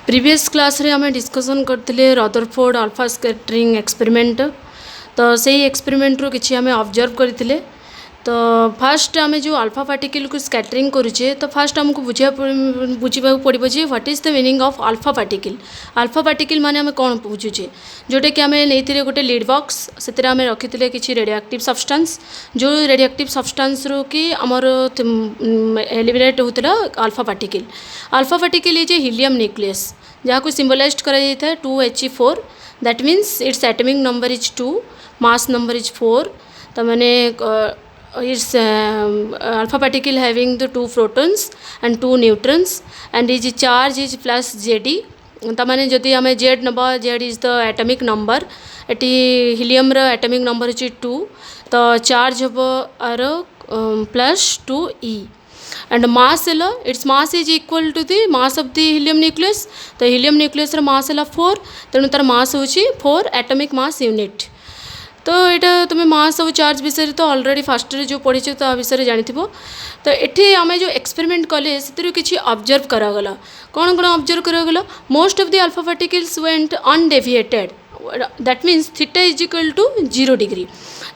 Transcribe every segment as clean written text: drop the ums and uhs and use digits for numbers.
Previous class रे आम discussion करते रदरफोर्ड अल्फा स्कैटरिंग एक्सपेरिमेंट। तो सही एक्सपेरिमेंट रू किछि आम ऑब्जर्व करते। तो फास्ट आम जो अल्फा पार्टिकल को स्कैटरिंग करुचे तो फास्ट आमको बुझा पड़ो जे what is the meaning of alpha particle. Alpha particle माने आम कौन बुझुचे जोटा कि आम नहीं गोटे लीड बॉक्स से रखी किसी रेडियोएक्टिव सब्सटेंस जो रेडियोएक्टिव सब्सटेंस रू कि आमर एलिमिनेट होता alpha particle. Alpha particle is a helium nucleus जहाँ को सिंबलाइज करा 2He4 that means its atomic number is 2 mass number is 4। तो मैंने it's alpha particle having the 2 protons and 2 neutrons and its charge is plus Zd। तमाने जदि आम Z नबा Z is the atomic number एटी helium रो atomic number is 2 तो charge हम are +2E and mass its mass is equal to the mass of the helium nucleus। तो helium nucleus mass 4 तेणु तार mass होची 4 atomic mass unit। तो यहाँ तुम मास और चार्ज विषय तो ऑलरेडी फास्ट जो पढ़ी तो विषय जानी। तो ये आम जो एक्सपेरिमेंट कले से किसी ऑब्जर्व करागला कौन कौन ऑब्जर्व करागला most of the alpha particles went undeviated that means theta is equal to 0 degree.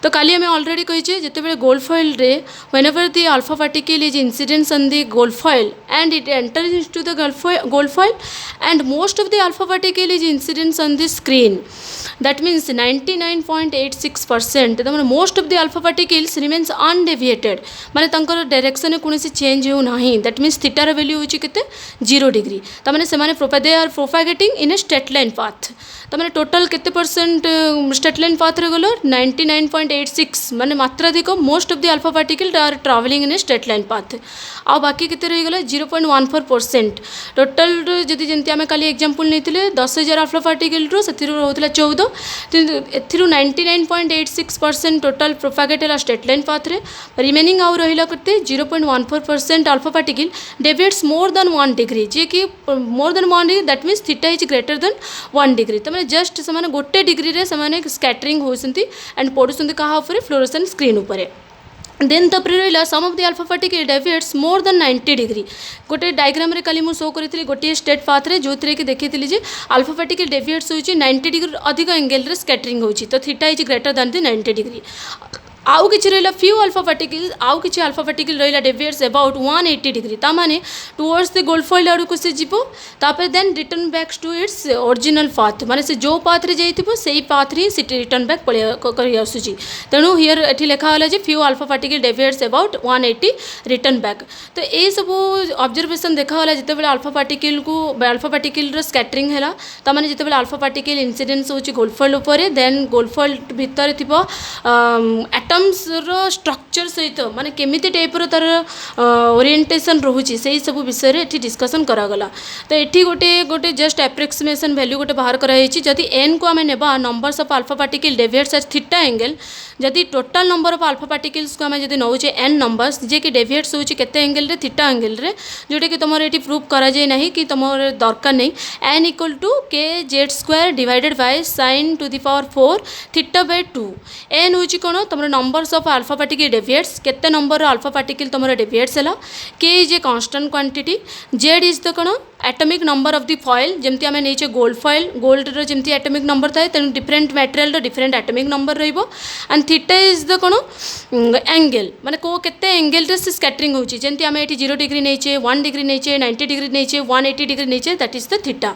तो काली आम ऑलरेडी कहीचे जिते गोल्ड फॉइल रे whenever the alpha particle is incidence on the gold foil and it enter into the gold foil and most of the alpha particle is incidence on the screen that means 99.86% तो most of the alpha particles remains undeviated माने तंकर direction कौन change हो ना that means थीटार value होची केते 0 degree. तो मैंने से they are propagating in a straight line path. तो मैंने टोटल केते परसेंट स्ट्रेट लाइन पाथ रे गलो 99.86 माने मात्राधिक most of the alpha particle are travelling in a straight line path. आ बाकी केते रही गला 0.14% टोटल जदि जंती आमे काली एग्जांपल नैतिले 10,000 अल्फा पार्टिकल रो सेथिरु रहउतला 14 एथिरु 99.86% टोटल प्रोपागेटेला स्ट्रेट लाइन पाथ रे रिमेनिंग आउ रहिला करते 0.14% alpha particle deviates more than 1 degree जे कि more than 1 degree that means theta is greater than 1 degree. तो मैंने जस्ट से गोटे डिग्री रे से स्कैटरिंग होती एंड पढ़ुंट क्या फ्लोरोसेंट स्क्रीन उपरे। देन तपर रहा some of the alpha particle deviates more than 90 degree गोटे डायग्राम रे काली मु शो करी गोटे स्टेट पाथ रे जो कि देखी जे अल्फा पार्टिकल डेविएट्स होची 90 डिग्री अधिक एंगल रे स्कैटरिंग होची तो theta is greater than the 90 degree. आउ कि रहा फ्यू अल्फा पार्टिकल आउ कि अल्फा पार्टिकल रहा डेविएट्स अबाउट 180 डिग्री तामाने टुवर्ड्स द गोल्ड फॉइल आड़ को से जीवो तापर then return back to its original path माने से जो पाथ रे जाइथिबो सेही पाथ रे से रिटर्न बैक करी आसुची। तेणु हियर एठी लिखा होला जे few alpha particle deviates about 180 return back. तो ये सब ऑब्जर्वेशन देखा होला जिते बेले अल्फा पार्टिकल रो स्कैटरिंग हैला तामाने जिते बेले अल्फा पार्टिकल इंसिडेंस होची गोल्ड फॉइल ऊपर देन गोल्ड फॉइल भीतर थिबो एटम्स रो स्ट्रक्चर सहित माने केमिति टाइप रो तार ओरिएंटेशन रोची से सब विषय रे एठी डिस्कशन करागला। तो एठी गोटे जस्ट एप्रोक्सीमेशन वैल्यू गोटे बाहर कराई जदि एन को आम नेबा numbers of alpha particle deviates at theta angle जदि total number of alpha particles को आम जदि नौचे एन नंबर्स जे कि डेविएट्स होची केते एंगल रे थीटा एंगल रे जोटा कि तुम एठी प्रूव करा जाय नाही कि तुम दरकार नहीं N equal to kz² divided by sin to the power 4 theta by 2 N होची कोन तुम numbers of alpha particle deviates केते नंबर अल्फा पार्टिकल तुम डेविएट्स है k is a constant quantity z is the कोन atomic number of the foil जमती आम नहीं गोल्ड फॉइल गोल्ड रो जमती एटॉमिक नंबर थाए तेणु different material different atomic number रहिबो एंड थीटा इज द कोन एंगल माने को केते एंगल रे स्कैटरिंग होची जमती आम एठी 0 डिग्री नैचे 1 डिग्री नैचे 90 डिग्री नैचे 180 डिग्री नैचे दैट इज द थीटा।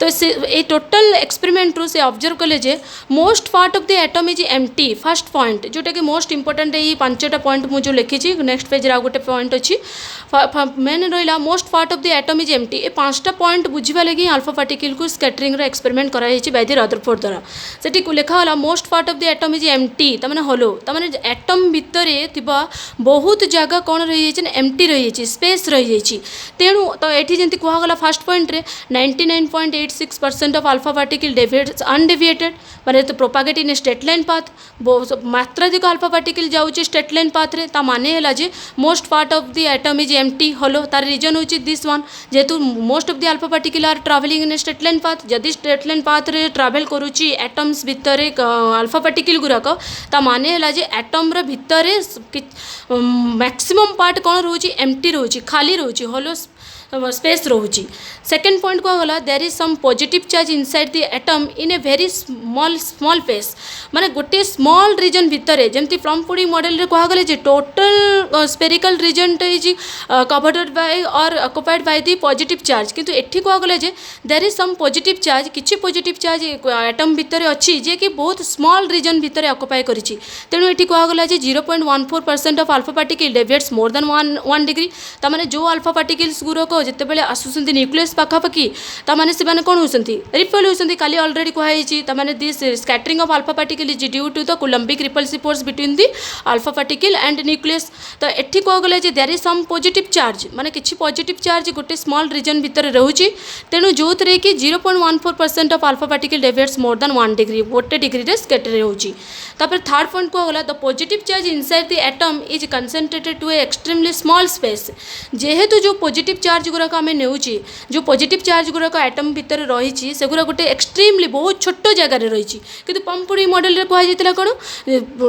तो से ए टोटल एक्सपेरिमेंट रू से ऑब्जर्व कले जे most part of the atom is empty first point जोटा कि मोस्ट इंपोर्टेंट ये 5टा पॉइंट मुझे लिखी नेक्स्ट पेज रे गोटे पॉइंट अच्छी मेन रहा most part of the atom is empty ए 5टा पॉइंट बुझा लगे अल्फा पार्टिकल को स्कैटरिंग रो एक्सपेरिमेंट कराई बाय द रदरफोर्ड द्वारा सेठी लिखा होला most part of the atom is empty तमाने होलो तमाने एटम भितर थिबा बहुत जगह कौन रही जाइए एम्प्टी रही जाइए स्पेस रही जाइए तेणु तो ये जमी कहगला फर्स्ट पॉइंट रे 99.86% of alpha particle deviates undeviated माने तो propagate in straight line path मात्राधिक अल्फा पार्टिकल जाऊँगी स्ट्रेट लाइन पाथ रे ता माने है जे most part of the atom is empty होलो तार रीजन होची दिस वन जेहेतु most of the alpha particle are travelling in straight line path जदि स्ट्रेट लाइन पाथ रे ट्रावेल करूची एटम्स भितर अल्फा पार्टिकल गुराक ता माने है जे एटम रो भितर मैक्सिमम पार्ट कौन रोची एम्प्टी रोची खाली रोची होलो स्पेस रोची सेकेंड पॉइंट को गला there is some positive charge inside the atom in a very small space माने गोटे स्मॉल रीजन भितर जमती फ्लम पुडिंग मॉडल रे कहा गले जे total spherical region is covered by और occupied by the positive charge किंतु एठी कहा गले जे there is some positive charge किछि पॉजिटिव चार्ज एटम भितर अछि जे कि बहुत स्मॉल रीजन भितर ऑक्युपाई करिछि तेणु एठी कहा गला जे 0.14% of alpha particle deviates more than 1 degree ता माने जो अल्फा पार्टिकल्स गुरक जितेबाला आसुंट न्यूक्लियस पाखापाखि ताने से कौन होती रिपल होती काली अलरेडी कहुई ताने this scattering of alpha particle is due to the coulombic repulsive force between the alpha particle and nucleus तो एठी कह गले there is some positive charge माने किछि पॉजिटिव चार्ज गोटे स्मॉल रीजन भितर रोचे तेणु जो थे कि 0.14% of alpha particle deviates more than 1 degree गोटे डिग्री स्कैटर होची तापर थर्ड पॉइंट कह गला the positive charge inside the atom is concentrated to a extremely small space जेहेतु जो पॉजिटिव चार्ज गुराक आम नेउची जो पॉजिटिव चार्ज गुराक एटम भितर रही से गुरा गोटे एक्सट्रीमली बहुत छोट जगार रही कि पंपुड़ी मॉडल रे कहुला कौन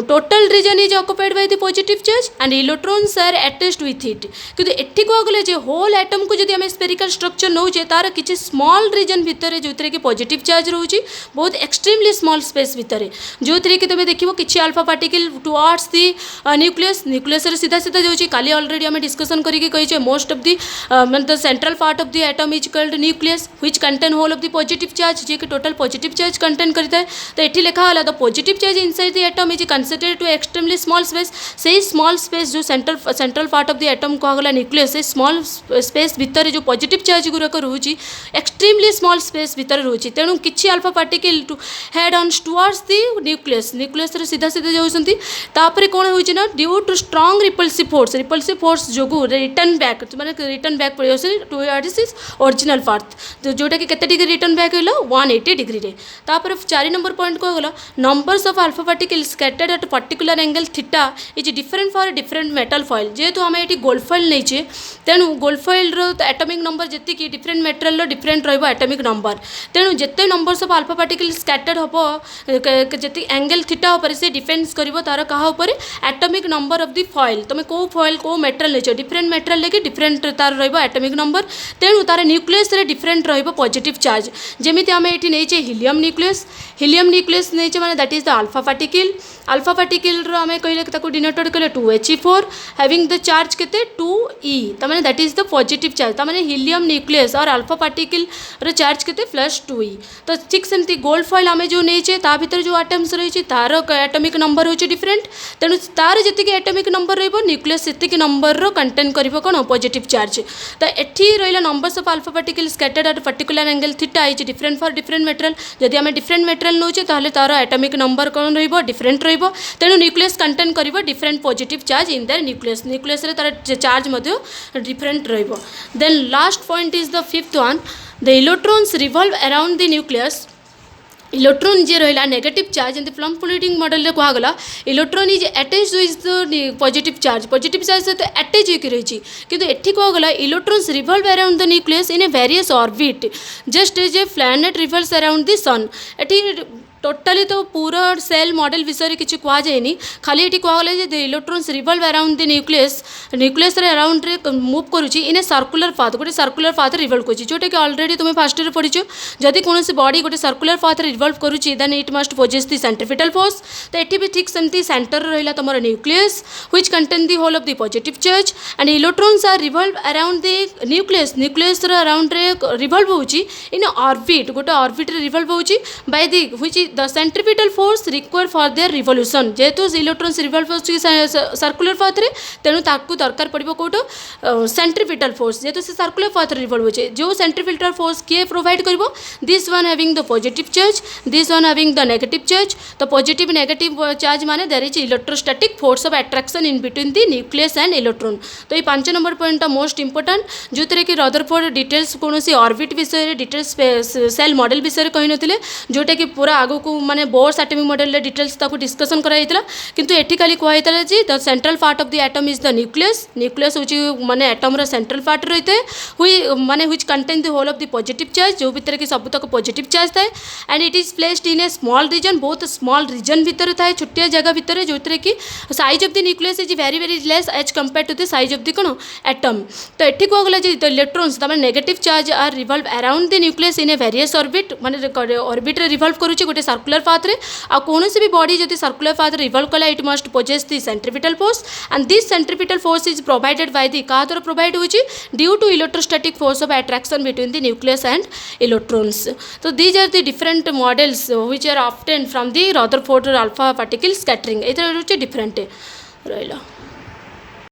total region is occupied by the positive charge and electrons are attached with it किंतु एठी कह गले जे होल एटम को जदि आम स्पेरिकल स्ट्रक्चर नौचे तार किसी स्मॉल रीजन भितर जो कि पॉजिटिव चार्ज रोची बहुत एक्सट्रीमली स्मॉल स्पेस भितर जो थी कि तुम देखो किसी alpha particle towards the nucleus सीधा सीधा जाऊँगी काली अलरेडी आम डिस्कसन करके most of the the central part of the atom is called nucleus which contain whole of the positive charge जे कि टोटल पॉजिटिव चार्ज कंटेन करता है तो ये लिखा है the positive charge inside the atom is considered to extremely small space से small space जो central part of the atom कहगला न्यूक्लियस से स्मॉल स्पेस भितर जो पॉजिटिव चार्ज गुराक रोची एक्सट्रीमली स्मॉल स्पेस भितर रोची तेणु किसी alpha particle to head on towards the nucleus सीधा सीधा जाऊँगी तापर कौन होची ना due to strong repulsive force जो रिटर्न बैक पड़े टुवर्ड्स इज ओरिजिनल पाथ तो जोटा कि केते डिग्री रिटर्न बैक होला 180 डिग्री रे तापर 4 नंबर पॉइंट को गला numbers of alpha particle scattered at particular angle theta is different for different metal foil जेहेतु आम ये गोल्ड फॉइल नहीं तेणु गोल्ड फॉइल एटमिक नंबर जी डिफरेंट मेटेरियल डिफरेंट रहा एटमिक नंबर तेणु जिते numbers of alpha particle scattered हम जी angle theta उपर से डिफेंस कर तार कहा atomic number of the foil तुम कौ फॉइल कौ मेटेरियल लेछ डिफरेंट मेटेरियल लेके डिफरेंट तार रहा एटमिक नंबर तेणु तार न्यूक्लियस रे डिफरेंट रहिबो पॉजिटिव चार्ज जेमिति आमे एठी नेचे हीलियम न्यूक्लियस नेचे माने that is the alpha particle रो आमे कहले ताको डिनोटेड कले 2He4 हैविंग द चार्ज केते 2E त माने that is the positive charge त माने हीलियम न्यूक्लियस और अल्फा पार्टिकल रो चार्ज केते +2E तो ठीक सेमती गोल्ड फॉइल आमे जो नेचे ता भीतर जो एटम्स रही तार एटमिक नंबर होची डिफरेंट तेणु तार जति एटमिक नंबर रहिबो न्यूक्लियस सेति नंबर रो कंटेन करिवो कोन पॉजिटिव चार्ज तो एठी रहिला numbers of alpha particle scattered at particular angle theta is different for different material जदि आम डिफरेंट मेटेरियल नौचे ताहले तार एटमिक नंबर कौन रहिबो डिफरेंट रहिबो तेणु न्यूक्लियस कंटेन करिवो different positive charge in their nucleus रे तार चार्ज मध्य डिफरेंट रहिबो then last point is the fifth one the electrons revolve around the nucleus electron जे रहा negative charge and plum pudding model कहगला electron is attach with the positive charge सहित attach होकर रही किंतु एठी कहगला electrons revolve around the nucleus in a various orbit just as a planet revolves around the सन एठी टोटाली तो पूरा सेल मॉडल विषय किसी कहुए खाली ये कहगला the electrons revolve around the nucleus around रे मूव करुच्ची इन ए सर्कुलर पाथ गोटे सर्कुलर पाथ रिवॉल्व करुच्ची जोटा कि ऑलरेडी तुम फास्ट ईयर पढ़ी जदि कौन बॉडी गोटे सर्कुलर पाथ रिवॉल्व करुच्ची then it must possess the centripetal force तो ये भी ठीक सेमती सेंटर रहा तुम nucleus which contain the whole of the positive charge and electrons are revolve around the nucleus around रे रिवॉल्व होची इन ऑर्बिट गोटे ऑर्बिट रे रिवॉल्व होची by the which the centripetal force required for their revolution जेहेतु electrons revolve होची circular path रे तेणु ताकू दरकार पड़ो कौट सेंट्रिपिटल फोर्स जेहेतु से सर्कुलर पाथ रे रिवॉल्व होचे जो सेंट्रिपिटल फोर्स किए प्रोवाइड करिवो this one having the positive charge this one having the negative charge तो पॉजिटिव नेगेटिव चार्ज माने there is electrostatic force of attraction in between the nucleus and electron तो ये 5 number point most important जो थे कि Rutherford details कौन orbit विषय details सेल मॉडल विषय कही नथिले जोटा कि पूरा आगो आमको माने बोर्स एटॉमिक मॉडल डिटेल्स ताको डिस्कशन कराइतला किंतु एठी खाली कहैतला जी the central part of the atom is the nucleus nucleus होची माने एटम रो सेंट्रल पार्ट रहिते हुई माने which contain the whole of the positive charge जो भितर कि सब तक पॉजिटिव चार्ज थाए and it is placed in a small region बहुत स्मॉल रीजन भितर थाए छोटिया जगह भितर जो कि size of the nucleus is very very less as compare to the size of the कोन एटम तो एठी को गला जी द इलेक्ट्रॉन्स तमे negative charge are revolve around the nucleus in a various orbit माने ऑर्बिट रे रिवॉल्व करूची गोटे सर्कुलर पाथ रे आ कोनोसी भी बॉडी जदि सर्कुलर पाथ रिवॉल्व कला it must possess the centripetal force and this centripetal force is provided by the का द्वारा प्रोवाइड होची due to electrostatic force of attraction between the nucleus and electrons तो these are the different models which are obtained from the Rutherford alpha particle scattering एथर होची different रहिला।